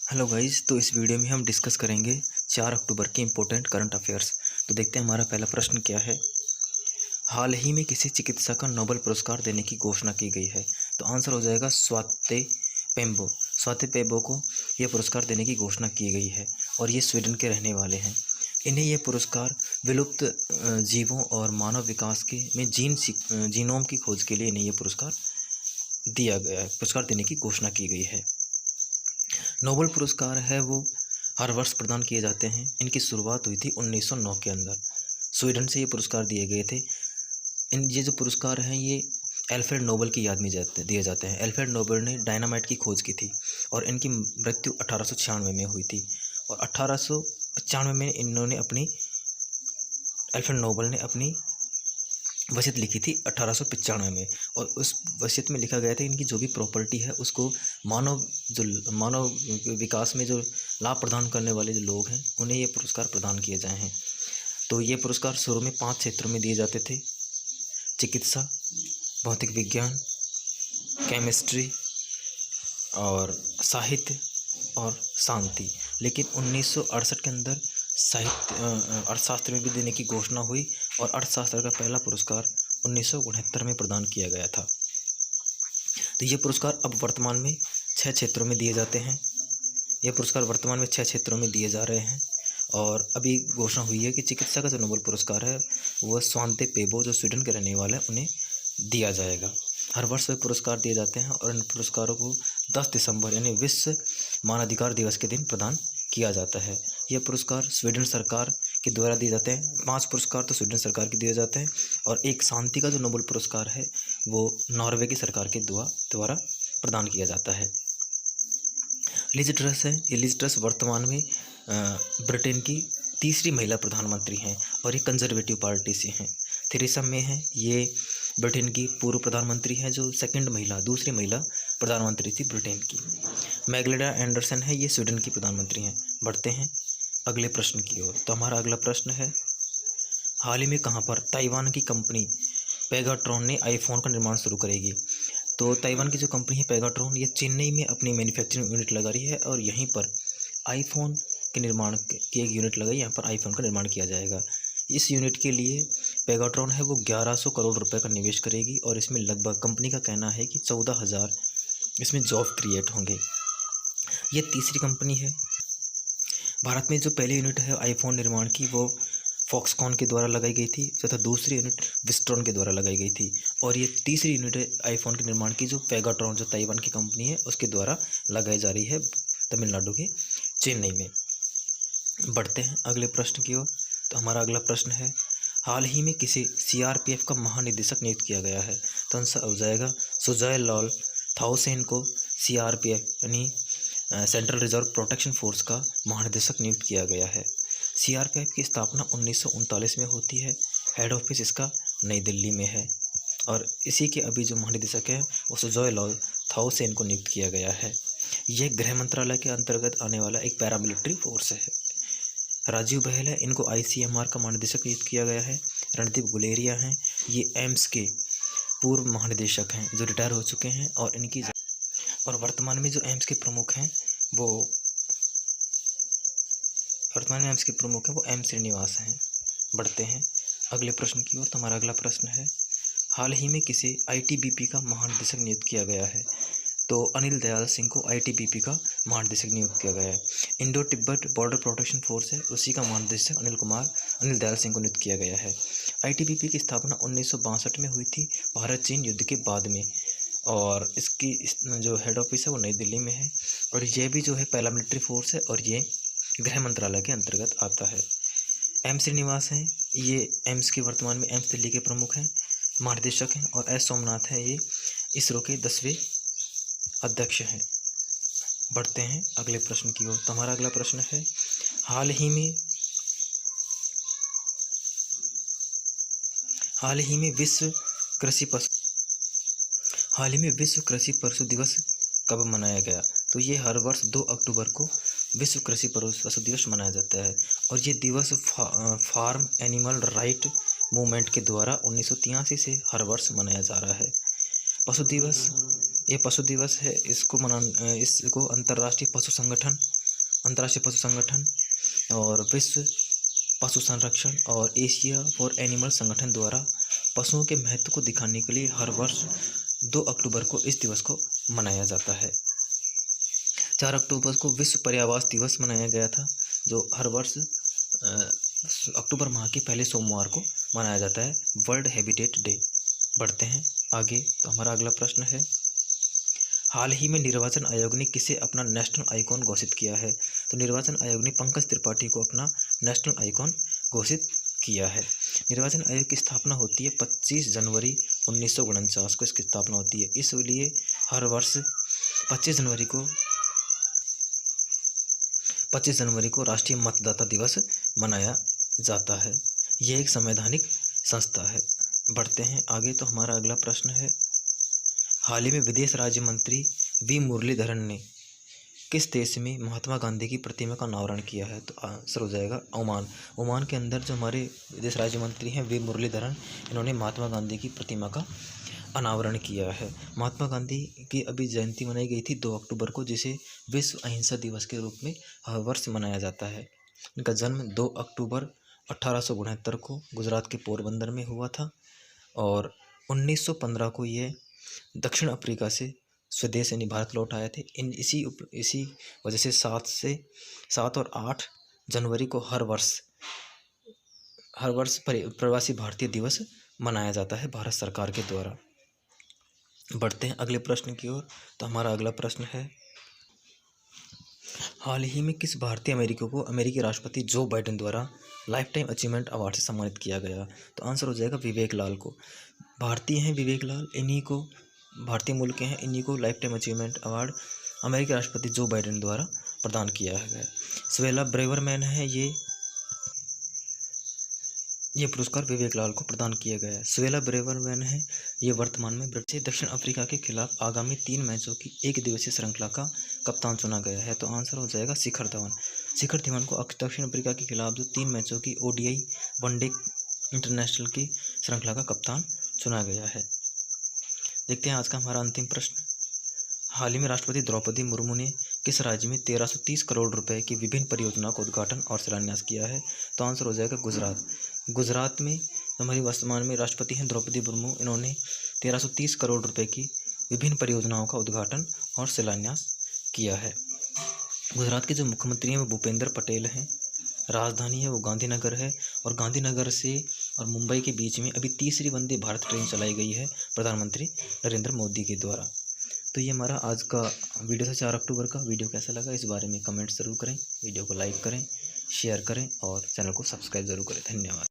Hello guys, तो इस video में हम डिस्कस करेंगे 4 अक्टूबर के इम्पोर्टेंट करंट अफेयर्स। तो देखते हैं हमारा पहला प्रश्न क्या है। हाल ही में किसी चिकित्सा का नोबेल पुरस्कार देने की घोषणा की गई है। तो आंसर हो जाएगा स्वाति पेम्बो। स्वाति पेम्बो को यह पुरस्कार देने की घोषणा की गई है और ये स्वीडन के रहने वाले हैं। इन्हें यह पुरस्कार विलुप्त जीवों और मानव विकास के में जीनोम की खोज के लिए इन्हें यह पुरस्कार दिया गया है। पुरस्कार देने की घोषणा की गई है। नोबेल पुरस्कार है वो हर वर्ष प्रदान किए जाते हैं। इनकी शुरुआत हुई थी 1909 के अंदर। स्वीडन से ये पुरस्कार दिए गए थे। ये जो पुरस्कार हैं ये एल्फ्रेड नोबेल की याद में दिए जाते हैं। एल्फ्रेड नोबेल ने डायनामाइट की खोज की थी और इनकी मृत्यु 1896 में हुई थी। और 1895 में एल्फ्रेड नोबेल ने अपनी वसीयत लिखी थी 1895 में। और उस वसीयत में लिखा गया था इनकी जो भी प्रॉपर्टी है उसको मानव विकास में जो लाभ प्रदान करने वाले जो लोग हैं उन्हें ये पुरस्कार प्रदान किए जाए हैं। तो ये पुरस्कार शुरू में 5 क्षेत्रों में दिए जाते थे: चिकित्सा, भौतिक विज्ञान, केमिस्ट्री और साहित्य और शांति। लेकिन 1968 के अंदर अर्थशास्त्र में भी देने की घोषणा हुई और अर्थशास्त्र का पहला पुरस्कार 1969 में प्रदान किया गया था। तो ये पुरस्कार अब वर्तमान में 6 क्षेत्रों में दिए जाते हैं। ये पुरस्कार वर्तमान में 6 क्षेत्रों में दिए जा रहे हैं और अभी घोषणा हुई है कि चिकित्सा का जो नोबेल पुरस्कार है वह स्वाति पेम्बो जो स्वीडन के रहने वाले हैं उन्हें दिया जाएगा। हर वर्ष वे पुरस्कार दिए जाते हैं और इन पुरस्कारों को 10 दिसंबर यानी विश्व मानवाधिकार दिवस के दिन प्रदान किया जाता है। यह पुरस्कार स्वीडन सरकार के द्वारा दिए जाते हैं। 5 पुरस्कार तो स्वीडन सरकार के दिए जाते हैं और एक शांति का जो नोबेल पुरस्कार है वो नॉर्वे की सरकार के द्वारा प्रदान किया जाता है। लिज ट्रस है। ये लिज ट्रस वर्तमान में ब्रिटेन की तीसरी महिला प्रधानमंत्री हैं और ये कंजर्वेटिव पार्टी से हैं। थेरेसा मे है, ये ब्रिटेन की पूर्व प्रधानमंत्री हैं जो दूसरी महिला प्रधानमंत्री थी ब्रिटेन की। मैग्लेडा एंडरसन है, ये स्वीडन की प्रधानमंत्री हैं। बढ़ते हैं अगले प्रश्न की ओर। तो हमारा अगला प्रश्न है, हाल ही में कहाँ पर ताइवान की कंपनी पेगाट्रॉन ने आईफोन का निर्माण शुरू करेगी। तो ताइवान की जो कंपनी है पेगाट्रॉन, ये चेन्नई में अपनी मैन्युफैक्चरिंग यूनिट लगा रही है और यहीं पर आईफोन के निर्माण की एक यूनिट लगाई। यहाँ पर आईफोन का निर्माण किया जाएगा। इस यूनिट के लिए पेगाट्रॉन है वो 1100 करोड़ रुपए का निवेश करेगी और इसमें लगभग कंपनी का कहना है कि 14,000 इसमें जॉब क्रिएट होंगे। ये तीसरी कंपनी है। भारत में जो पहली यूनिट है आईफोन निर्माण की वो फॉक्सकॉन के द्वारा लगाई गई थी तथा दूसरी यूनिट विस्ट्रॉन के द्वारा लगाई गई थी और ये तीसरी यूनिट है आईफोन के निर्माण की जो पेगाट्रॉन जो ताइवान की कंपनी है उसके द्वारा लगाई जा रही है तमिलनाडु के चेन्नई में। बढ़ते हैं अगले प्रश्न की ओर। तो हमारा अगला प्रश्न है, हाल ही में किसी सीआरपीएफ का महानिदेशक नियुक्त किया गया है। तो आंसर हो जाएगा सुजय लाल थाउसेन को सीआरपीएफ यानी सेंट्रल रिजर्व प्रोटेक्शन फोर्स का महानिदेशक नियुक्त किया गया है। सीआरपीएफ की स्थापना 1939 में होती है। हेड ऑफिस इसका नई दिल्ली में है और इसी के अभी जो महानिदेशक है वो सुजय लाल थाउसेन को नियुक्त किया गया है। यह गृह मंत्रालय के अंतर्गत आने वाला एक पैरामिलिट्री फोर्स है। राजीव बहल है, इनको आईसीएमआर का महानिदेशक नियुक्त किया गया है। रणदीप गुलेरिया हैं, ये एम्स के पूर्व महानिदेशक हैं जो रिटायर हो चुके हैं और वर्तमान में जो एम्स के प्रमुख हैं वो एम श्रीनिवास हैं। बढ़ते हैं अगले प्रश्न की ओर। तो हमारा अगला प्रश्न है, हाल ही में किसे आईटीबीपी का महानिदेशक नियुक्त किया गया है। तो अनिल दयाल सिंह को आईटीबीपी का महानिदेशक नियुक्त किया गया है। Indo Tibet border protection force है, उसी का महानिदेशक अनिल दयाल सिंह को नियुक्त किया गया है। आईटीबीपी की स्थापना 1962 में हुई थी भारत चीन युद्ध के बाद में और इसकी जो हेड ऑफिस है वो नई दिल्ली में है और यह भी जो है पैरामिलिट्री फोर्स है और ये गृह मंत्रालय के अंतर्गत आता है। एम श्रीनिवास हैं, ये एम्स के वर्तमान में एम्स दिल्ली के प्रमुख हैं, महानिदेशक हैं और एस सोमनाथ हैं, ये इसरो के 10वें अध्यक्ष हैं। बढ़ते हैं अगले प्रश्न की ओर। तो हमारा अगला प्रश्न है, हाल ही में विश्व कृषि पशु दिवस कब मनाया गया। तो ये हर वर्ष 2 अक्टूबर को विश्व कृषि पशु दिवस मनाया जाता है और ये दिवस फार्म एनिमल राइट मूवमेंट के द्वारा 1983 से हर वर्ष मनाया जा रहा है। पशु दिवस है, इसको अंतर्राष्ट्रीय पशु संगठन अंतर्राष्ट्रीय पशु संगठन और विश्व पशु संरक्षण और एशिया फॉर एनिमल संगठन द्वारा पशुओं के महत्व को दिखाने के लिए हर वर्ष 2 अक्टूबर को इस दिवस को मनाया जाता है। 4 अक्टूबर को विश्व पर्यावरण दिवस मनाया गया था, जो हर वर्ष अक्टूबर माह के पहले सोमवार को मनाया जाता है, वर्ल्ड हैबिटेट डे। बढ़ते हैं आगे, तो हमारा अगला प्रश्न है, हाल ही में निर्वाचन आयोग ने किसे अपना नेशनल आइकॉन घोषित किया है? तो निर्वाचन आयोग ने पंकज त्रिपाठी को अपना नेशनल आइकॉन घोषित किया है। निर्वाचन आयोग की स्थापना होती है 25 जनवरी 1949 को इसकी स्थापना होती है, इसलिए हर वर्ष 25 जनवरी को राष्ट्रीय मतदाता दिवस मनाया जाता है। यह एक संवैधानिक संस्था है। बढ़ते हैं आगे, तो हमारा अगला प्रश्न है, हाल ही में विदेश राज्य मंत्री वी मुरलीधरन ने किस देश में महात्मा गांधी की प्रतिमा का अनावरण किया है? तो आंसर हो जाएगा ओमान। ओमान के अंदर जो हमारे विदेश राज्य मंत्री हैं वी मुरलीधरन, इन्होंने महात्मा गांधी की प्रतिमा का अनावरण किया है। महात्मा गांधी की अभी जयंती मनाई गई थी 2 अक्टूबर को, जिसे विश्व अहिंसा दिवस के रूप में हर वर्ष मनाया जाता है। इनका जन्म 2 अक्टूबर 1869 को गुजरात के पोरबंदर में हुआ था और 1915 को ये दक्षिण अफ्रीका से स्वदेश यानी भारत लौट आए थे। इसी वजह से 7 और 8 जनवरी को हर वर्ष प्रवासी भारतीय दिवस मनाया जाता है भारत सरकार के द्वारा। बढ़ते हैं अगले प्रश्न की ओर, तो हमारा अगला प्रश्न है, हाल ही में किस भारतीय अमेरिकी को अमेरिकी राष्ट्रपति जो बाइडेन द्वारा लाइफ टाइम अचीवमेंट अवार्ड से सम्मानित किया गया? तो आंसर हो जाएगा विवेक लाल को। भारतीय हैं विवेक लाल, इन्हीं को, भारतीय मूल के हैं, इन्हीं को लाइफ टाइम अचीवमेंट अवार्ड अमेरिकी राष्ट्रपति जो बाइडेन द्वारा प्रदान किया है। स्वेला ब्रेवरमैन है, ये पुरस्कार विवेक लाल को प्रदान किया गया है। स्वेला ब्रेवरमैन है, ये वर्तमान में ब्रिटेन दक्षिण अफ्रीका के खिलाफ आगामी 3 मैचों की 1 दिवसीय श्रृंखला का कप्तान चुना गया है। तो आंसर हो जाएगा शिखर धवन। शिखर धवन को दक्षिण अफ्रीका के खिलाफ जो 3 मैचों की ODI वनडे इंटरनेशनल की श्रृंखला का कप्तान चुना गया है। देखते हैं आज का हमारा अंतिम प्रश्न, हाल ही में राष्ट्रपति द्रौपदी मुर्मू ने किस राज्य में 1330 करोड़ रुपए की विभिन्न परियोजनाओं का उद्घाटन और शिलान्यास किया है? तो आंसर हो जाएगा गुजरात। गुजरात में हमारी वर्तमान में राष्ट्रपति हैं द्रौपदी मुर्मू, इन्होंने 1330 करोड़ रुपए की विभिन्न परियोजनाओं का उद्घाटन और शिलान्यास किया है। गुजरात के जो मुख्यमंत्री हैं वो भूपेंद्र पटेल हैं, राजधानी है वो गांधीनगर है और गांधीनगर से और मुंबई के बीच में अभी तीसरी वंदे भारत ट्रेन चलाई गई है प्रधानमंत्री नरेंद्र मोदी के द्वारा। तो ये हमारा आज का वीडियो था 4 अक्टूबर का। वीडियो कैसा लगा इस बारे में कमेंट ज़रूर करें, वीडियो को लाइक करें, शेयर करें और चैनल को सब्सक्राइब ज़रूर करें। धन्यवाद।